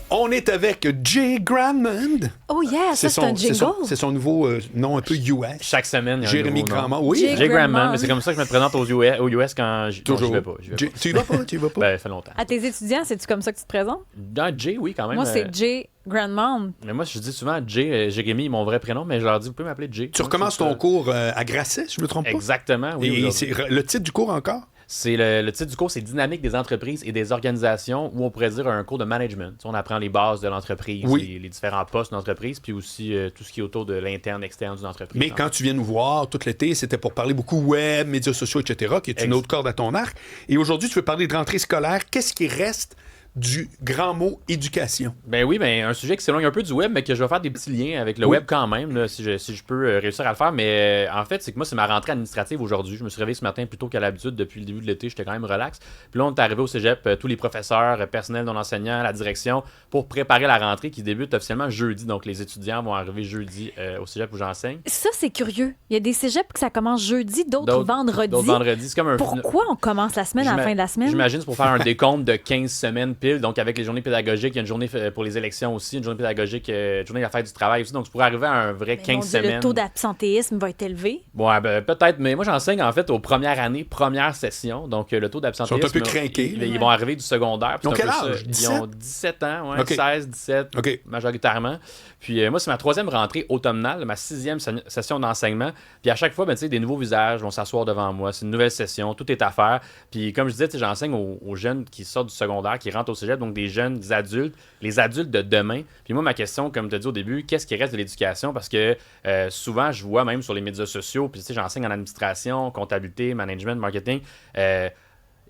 On est avec Jay Grandman. Oh yeah, ça c'est un jingle. C'est son nouveau nom un peu US. Chaque semaine, il y a Jérémy un nouveau nom. Grandman. Oui. Jay Grandman, mais c'est comme ça que je me présente aux US quand Toujours. Non, je vais pas. Tu y vas pas? Tu y vas pas? Ben, ça fait longtemps. À tes étudiants, c'est-tu comme ça que tu te présentes? Dans Jay, oui, quand même. Moi, c'est Jay Grandman. Mais moi, je dis souvent Jay, Jérémy, mon vrai prénom, mais je leur dis, vous pouvez m'appeler Jay. Tu recommences ton cours à Grasset, je me trompe pas? Exactement, oui. Et c'est le titre du cours encore? C'est le titre du cours, c'est Dynamique des entreprises et des organisations, où on pourrait dire un cours de management. Tu sais, on apprend les bases de l'entreprise, Oui. les différents postes d'entreprise, puis aussi tout ce qui est autour de l'interne, externe d'une entreprise. Mais quand tu viens nous voir tout l'été, c'était pour parler beaucoup web, médias sociaux, etc., qui est une autre corde à ton arc. Et aujourd'hui, tu veux parler de rentrée scolaire. Qu'est-ce qui reste du grand mot éducation? Ben oui, un sujet qui s'éloigne un peu du web, mais que je vais faire des petits liens avec le web quand même, là, si je peux réussir à le faire. Mais en fait, c'est que moi, c'est ma rentrée administrative aujourd'hui. Je me suis réveillé ce matin plus tôt qu'à l'habitude. Depuis le début de l'été, j'étais quand même relax. Puis là, on est arrivé au cégep, tous les professeurs, personnel non enseignant, la direction, pour préparer la rentrée qui débute officiellement jeudi. Donc, les étudiants vont arriver jeudi au cégep où j'enseigne. Ça, c'est curieux. Il y a des cégeps que ça commence jeudi, d'autres vendredi. D'autres vendredis. C'est comme Pourquoi on commence la semaine à la fin de la semaine? J'imagine c'est pour faire un décompte de 15 semaines pile. Donc, avec les journées pédagogiques, il y a une journée pour les élections aussi, une journée pédagogique, une journée à la fête du travail aussi. Donc, tu pourrais arriver à un vrai 15 semaines. Le taux d'absentéisme va être élevé. Bon, peut-être, mais moi, j'enseigne en fait aux premières années, première session. Donc, le taux d'absentéisme. Ils sont un peu craqués. Ils vont arriver du secondaire. Ils ont quel âge? 17? Ils ont 17 ans, ouais, Okay. 16, 17, majoritairement. Puis, moi, c'est ma troisième rentrée automnale, ma 6e session d'enseignement. Puis, à chaque fois, des nouveaux visages vont s'asseoir devant moi. C'est une nouvelle session, tout est à faire. Puis, comme je disais, j'enseigne aux jeunes qui sortent du secondaire, qui rentrent au cégep, donc des jeunes, des adultes, les adultes de demain. Puis moi, ma question, comme tu as dit au début, qu'est-ce qui reste de l'éducation? Parce que souvent, je vois même sur les médias sociaux, puis j'enseigne en administration, comptabilité, management, marketing,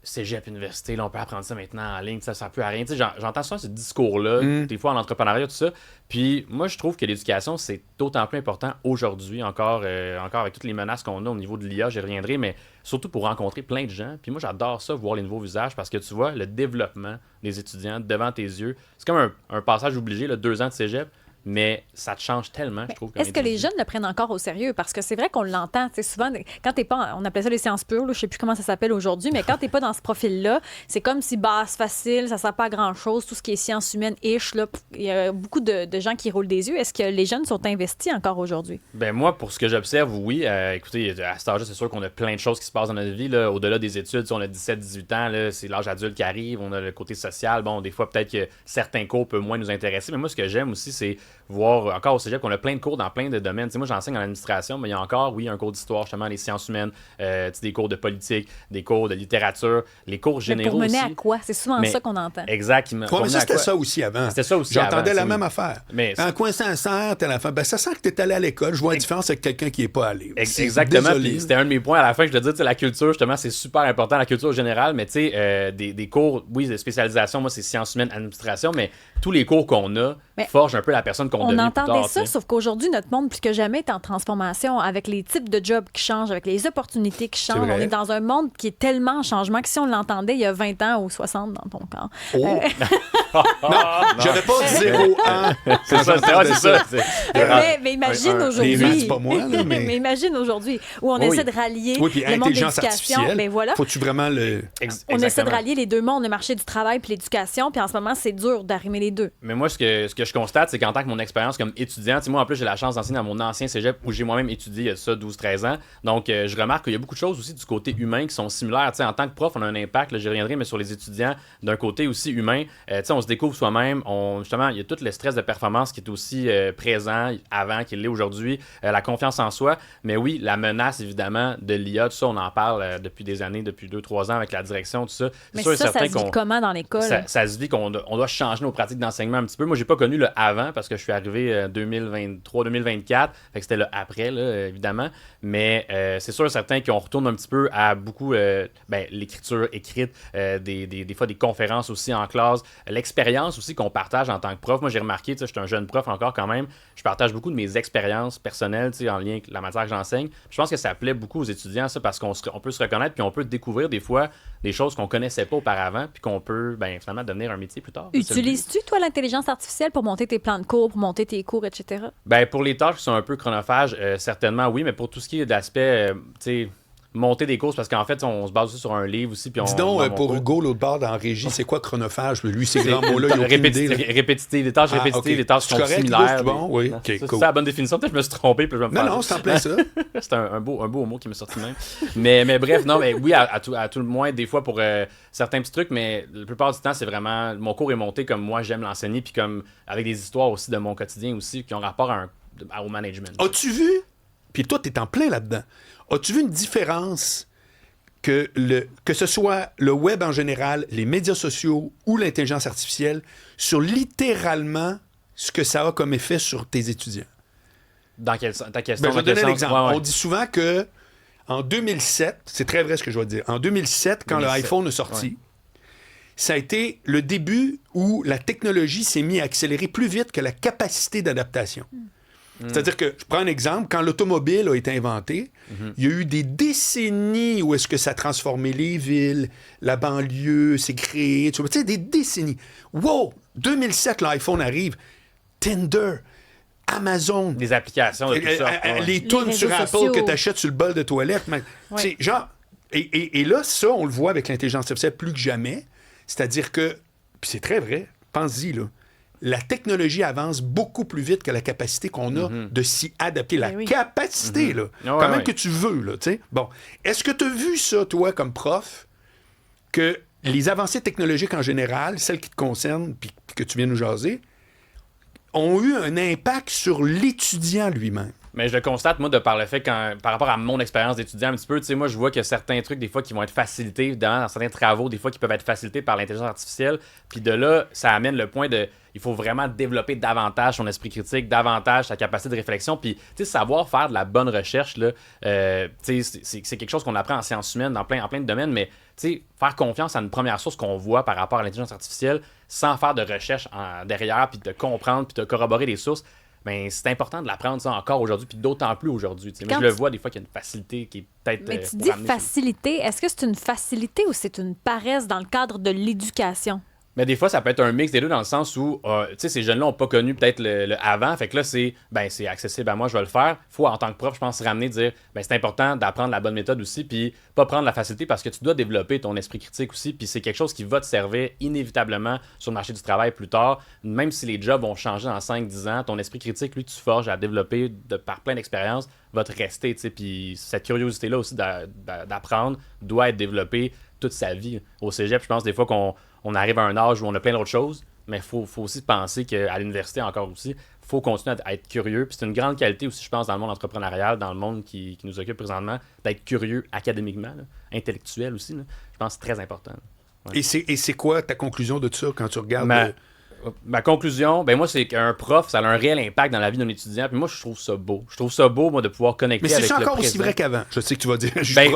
cégep, université, là, on peut apprendre ça maintenant en ligne, ça sert plus à rien. J'entends souvent ce discours-là, des fois en entrepreneuriat, tout ça. Puis moi, je trouve que l'éducation, c'est d'autant plus important aujourd'hui, encore avec toutes les menaces qu'on a au niveau de l'IA, j'y reviendrai, mais surtout pour rencontrer plein de gens. Puis moi, j'adore ça, voir les nouveaux visages, parce que tu vois, le développement des étudiants devant tes yeux, c'est comme un passage obligé, 2 ans de cégep, mais ça te change tellement, je trouve. Est-ce que les jeunes le prennent encore au sérieux? Parce que c'est vrai qu'on l'entend, souvent, quand t'es pas, on appelait ça les sciences pures, là, je sais plus comment ça s'appelle aujourd'hui, mais quand t'es pas dans ce profil-là, c'est comme si c'est facile, ça sert pas à grand-chose, tout ce qui est sciences humaines-ish, là, il y a beaucoup de gens qui roulent des yeux. Est-ce que les jeunes sont investis encore aujourd'hui? Ben moi, pour ce que j'observe, oui. Écoutez, à cet âge-là, c'est sûr qu'on a plein de choses qui se passent dans notre vie, là, au-delà des études. On a 17-18 ans, là, c'est l'âge adulte qui arrive, on a le côté social. Bon, des fois, peut-être que certains cours peuvent moins nous intéresser, mais moi, ce que j'aime aussi, c'est voir encore au cégep qu'on a plein de cours dans plein de domaines. Moi, j'enseigne en administration, mais il y a encore, oui, un cours d'histoire, justement, les sciences humaines, des cours de politique, des cours de littérature, les cours généraux mais pour mener aussi. à quoi? C'est souvent ça qu'on entend. Exact. Mais ça, c'était ça aussi avant. C'était ça aussi J'entendais avant, la même affaire. Mais en coin Saint-Cyr, t'es à la fin. Ben, ça sent que t'es allé à l'école. Je vois la différence avec quelqu'un qui n'est pas allé. Exactement. Puis c'était un de mes points à la fin. Je te dis, la culture, justement, c'est super important, la culture générale. Mais tu sais, des cours, oui, de spécialisation, moi, c'est sciences humaines, administration, mais tous les cours qu'on a forgent un peu la personne qu'on devient plus tard. On entendait ça, sauf qu'aujourd'hui, notre monde, plus que jamais, est en transformation avec les types de jobs qui changent, avec les opportunités qui changent. On est dans un monde qui est tellement en changement que si on l'entendait il y a 20 ans ou 60 dans ton cas. Non, j'avais pas 0 ans. C'est ça. Mais imagine aujourd'hui. C'est pas moi, là, mais imagine aujourd'hui où on essaie de rallier le monde de l'éducation. Ben voilà. Faut-tu vraiment le. On essaie de rallier les deux mondes, le marché du travail puis l'éducation. Puis en ce moment, c'est dur d'arrimer les deux. Mais moi, ce que je constate, c'est qu'en tant que mon expérience comme étudiant, moi, en plus, j'ai la chance d'enseigner dans mon ancien cégep où j'ai moi-même étudié il y a ça 12-13 ans. Donc, je remarque qu'il y a beaucoup de choses aussi du côté humain qui sont similaires. En tant que prof, on a un impact, là, j'y reviendrai, mais sur les étudiants, d'un côté aussi humain, on se découvre soi-même. Justement, il y a tout le stress de performance qui est aussi présent avant qu'il l'est aujourd'hui, la confiance en soi. Mais oui, la menace, évidemment, de l'IA, tout ça, on en parle depuis des années, depuis 2-3 ans avec la direction, tout ça. Mais ça se vit comment dans l'école? Ça se vit qu'on doit changer nos pratiques d'enseignement un petit peu. Moi, j'ai pas connu le avant parce que je suis arrivé 2023-2024. Fait que c'était le après, là, évidemment. Mais c'est sûr et certain qu'on retourne un petit peu à beaucoup l'écriture écrite, des fois des conférences aussi en classe, l'expérience aussi qu'on partage en tant que prof. Moi, j'ai remarqué, je suis un jeune prof encore quand même, je partage beaucoup de mes expériences personnelles en lien avec la matière que j'enseigne. Je pense que ça plaît beaucoup aux étudiants, ça, parce qu'on peut se reconnaître puis on peut découvrir des fois des choses qu'on connaissait pas auparavant puis qu'on peut finalement devenir un métier plus tard. Utilises-tu, toi, l'intelligence artificielle pour monter tes plans de cours, pour monter tes cours, etc.? Pour les tâches qui sont un peu chronophages, certainement oui, mais pour tout ce qui est d'aspect, monter des courses parce qu'en fait, on se base aussi sur un livre aussi. Puis Dis donc, pour Hugo, l'autre bord dans la régie, c'est quoi chronophage? Lui, ces grands mots-là, il a aucune idée. Répétitif, les tâches répétitives, okay. Les tâches sont correct, similaires. C'est bon, oui. Okay, ça, cool. c'est la bonne définition. Peut-être que je me suis trompé. Puis je vais me faire... Non, c'est en plein ça. C'est un beau mot qui m'est sorti même. mais bref, non, mais oui, à tout le moins, des fois, pour certains petits trucs, mais la plupart du temps, c'est vraiment... Mon cours est monté comme moi, j'aime l'enseigner, puis comme avec des histoires aussi de mon quotidien aussi, qui ont rapport au management. As-tu vu... Puis toi, t'es en plein là-dedans. As-tu vu une différence que ce soit le web en général, les médias sociaux ou l'intelligence artificielle, sur littéralement ce que ça a comme effet sur tes étudiants? Dans ta question? Je vais donner un exemple. Ouais. On dit souvent que en 2007, c'est très vrai ce que je vais te dire, en 2007, quand le iPhone est sorti, ça a été le début où la technologie s'est mise à accélérer plus vite que la capacité d'adaptation. C'est-à-dire que, je prends un exemple, quand l'automobile a été inventée, il y a eu des décennies où est-ce que ça a transformé les villes, la banlieue, s'est créé, tu sais, des décennies. Wow! 2007, l'iPhone arrive, Tinder, Amazon. Des applications de tout ça. Les tunes sur Apple sociaux que tu achètes sur le bol de toilette. C'est genre... Et là, ça, on le voit avec l'intelligence artificielle plus que jamais. C'est-à-dire que... Puis c'est très vrai. Pense-y, là. La technologie avance beaucoup plus vite que la capacité qu'on a de s'y adapter. La capacité, là. Quand même que tu veux, là, tu sais. Bon. Est-ce que tu as vu ça, toi, comme prof, que les avancées technologiques en général, celles qui te concernent, puis que tu viens nous jaser, ont eu un impact sur l'étudiant lui-même? Mais je le constate, moi, par le fait, par rapport à mon expérience d'étudiant un petit peu, tu sais, moi, je vois qu'il y a certains trucs, des fois, qui vont être facilités, dans certains travaux, des fois, qui peuvent être facilités par l'intelligence artificielle. Puis de là, ça amène le point de... Il faut vraiment développer davantage son esprit critique, davantage sa capacité de réflexion. Puis, tu sais, savoir faire de la bonne recherche, là, tu sais, c'est quelque chose qu'on apprend en sciences humaines, en plein de domaines, mais, tu sais, faire confiance à une première source qu'on voit par rapport à l'intelligence artificielle, sans faire de recherche derrière, puis de comprendre, puis de corroborer les sources, ben, c'est important de l'apprendre ça encore aujourd'hui, puis d'autant plus aujourd'hui. Moi, je le vois des fois qu'il y a une facilité qui est peut-être... Mais tu dis facilité. Est-ce que c'est une facilité ou c'est une paresse dans le cadre de l'éducation? Mais des fois, ça peut être un mix des deux dans le sens où, tu sais, ces jeunes-là n'ont pas connu peut-être le avant. Fait que là, c'est accessible à moi, je vais le faire. Il faut, en tant que prof, je pense, se ramener, dire, ben c'est important d'apprendre la bonne méthode aussi, puis pas prendre la facilité parce que tu dois développer ton esprit critique aussi. Puis c'est quelque chose qui va te servir inévitablement sur le marché du travail plus tard. Même si les jobs vont changer dans 5-10 ans, ton esprit critique, lui, tu forges à développer par plein d'expériences, va te rester, tu sais. Puis cette curiosité-là aussi d'apprendre doit être développée toute sa vie. Au cégep, je pense des fois qu'on arrive à un âge où on a plein d'autres choses, mais il faut aussi penser qu'à l'université encore aussi, il faut continuer à être curieux. Puis c'est une grande qualité aussi, je pense, dans le monde entrepreneurial, dans le monde qui nous occupe présentement, d'être curieux académiquement, là, intellectuel aussi. Là. Je pense que c'est très important. Ouais. Et c'est quoi ta conclusion de ça quand tu regardes... Ma conclusion, ben moi, c'est qu'un prof, ça a un réel impact dans la vie d'un étudiant. Puis moi, je trouve ça beau. Je trouve ça beau, moi, de pouvoir connecter avec le présent. Mais c'est encore aussi vrai qu'avant. Je sais que tu vas dire,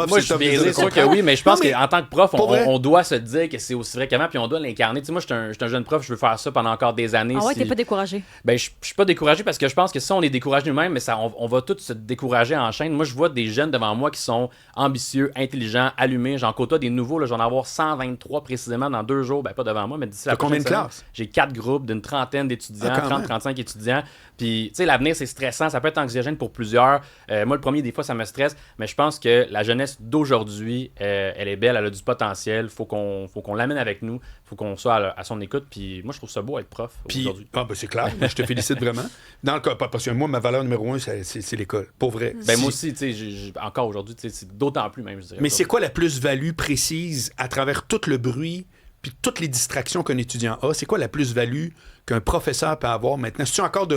moi, je suis sûr que oui, mais je pense qu'en tant que prof, on doit se dire que c'est aussi vrai qu'avant, puis on doit l'incarner. Tu sais, moi, je suis un jeune prof, je veux faire ça pendant encore des années. Ah ouais, t'es pas découragé? Ben, je suis pas découragé parce que je pense que si on est découragé nous-mêmes, mais on va tous se décourager en chaîne. Moi, je vois des jeunes devant moi qui sont ambitieux, intelligents, allumés. J'en côtoie des nouveaux. Là, j'en ai avoir 123 précisément dans 2 jours. Ben, pas devant moi, mais d'ici la combien de classes? J'ai 4 groupes d'une trentaine d'étudiants, 30-35 étudiants. Puis, tu sais, l'avenir, c'est stressant. Ça peut être anxiogène pour plusieurs. Moi, le premier, des fois, ça me stresse. Mais je pense que la jeunesse d'aujourd'hui, elle est belle, elle a du potentiel. Faut qu'on l'amène avec nous. Faut qu'on soit à son écoute. Puis, moi, je trouve ça beau être prof aujourd'hui. Ah, ben, c'est clair. Je te félicite vraiment. Dans le cas, parce que moi, ma valeur numéro 1, c'est l'école. Pour vrai. Ben, moi aussi, tu sais, encore aujourd'hui, c'est d'autant plus même, je dirais. Mais c'est quoi la plus-value précise à travers tout le bruit puis toutes les distractions qu'un étudiant a? C'est quoi la plus-value qu'un professeur peut avoir maintenant? C'est-tu encore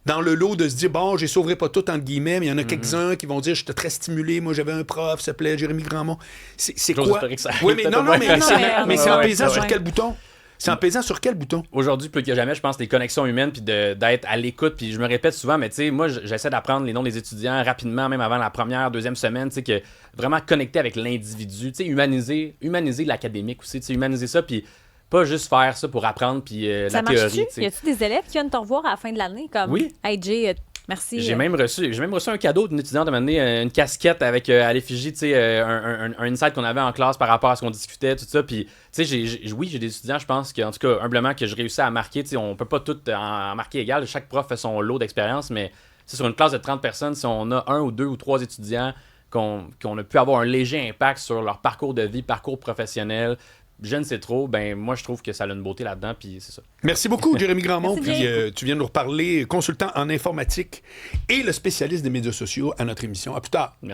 dans le lot de se dire, bon, je les sauverai pas toutes, entre guillemets, mais il y en a quelques-uns qui vont dire, j'étais très stimulé, moi j'avais un prof, ça s'appelait Jérémy Grandmont. C'est quoi? Oui, mais non, mais c'est en pesant sur quel bouton? C'est en pesant sur quel bouton? Aujourd'hui, plus que jamais, je pense les connexions humaines puis d'être à l'écoute. Puis je me répète souvent, mais tu sais, moi, j'essaie d'apprendre les noms des étudiants rapidement, même avant la première, deuxième semaine, tu sais, que vraiment connecter avec l'individu, tu sais, humaniser l'académique aussi, tu sais, humaniser ça, puis pas juste faire ça pour apprendre puis la théorie. Y a-tu des élèves qui viennent te revoir à la fin de l'année comme oui. Hey Jay, merci. J'ai même reçu un cadeau d'une étudiante de m'amener une casquette avec à l'effigie, tu sais, un insight qu'on avait en classe par rapport à ce qu'on discutait, tout ça. Puis, tu sais, j'ai des étudiants, je pense, en tout cas, humblement, que je réussis à marquer. Tu sais, on peut pas tout en marquer égal. Chaque prof fait son lot d'expérience, mais sur une classe de 30 personnes, si on a 1 ou 2 ou 3 étudiants qu'on a pu avoir un léger impact sur leur parcours de vie, parcours professionnel. Je ne sais trop, ben moi je trouve que ça a une beauté là-dedans, puis c'est ça. Merci beaucoup, Jérémy Grandmont. Merci Puis tu viens de nous reparler, consultant en informatique et le spécialiste des médias sociaux à notre émission. À plus tard. Merci.